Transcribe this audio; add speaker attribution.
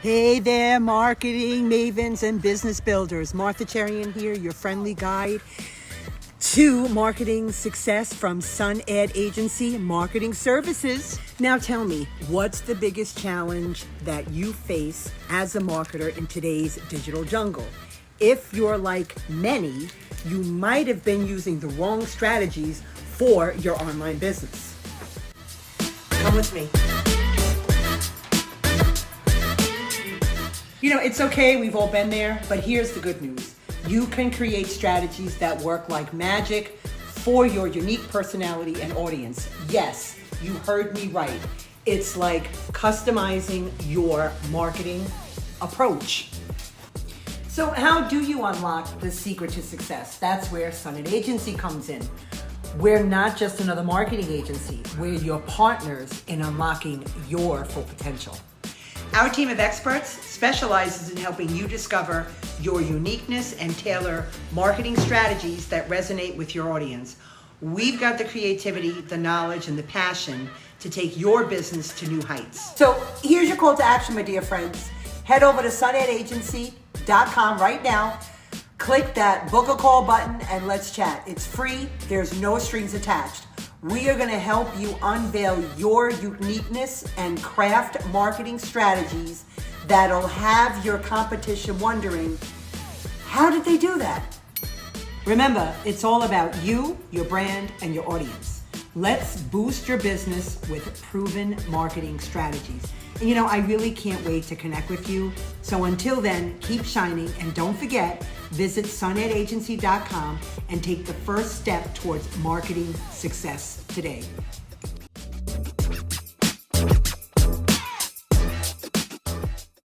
Speaker 1: Hey there, marketing mavens and business builders. Martha Cherian here, your friendly guide to marketing success from SunAdAgency Marketing Services. Now tell me, what's the biggest challenge that you face as a marketer in today's digital jungle? If you're like many, you might have been using the wrong strategies for your online business. Come with me. You know, it's okay, we've all been there, but here's the good news. You can create strategies that work like magic for your unique personality and audience. Yes, you heard me right. It's like customizing your marketing approach. So how do you unlock the secret to success? That's where SunAdAgency comes in. We're not just another marketing agency. We're your partners in unlocking your full potential. Our team of experts specializes in helping you discover your uniqueness and tailor marketing strategies that resonate with your audience. We've got the creativity, the knowledge, and the passion to take your business to new heights. So here's your call to action, my dear friends. Head over to SunAdAgency.com right now. Click that book a call button and let's chat. It's free. There's no strings attached. We are going to help you unveil your uniqueness and craft marketing strategies that'll have your competition wondering, how did they do that? Remember, it's all about you, your brand, and your audience. Let's boost your business with proven marketing strategies. And you know, I really can't wait to connect with you. So until then, keep shining, and don't forget, visit SunAdAgency.com and take the first step towards marketing success today.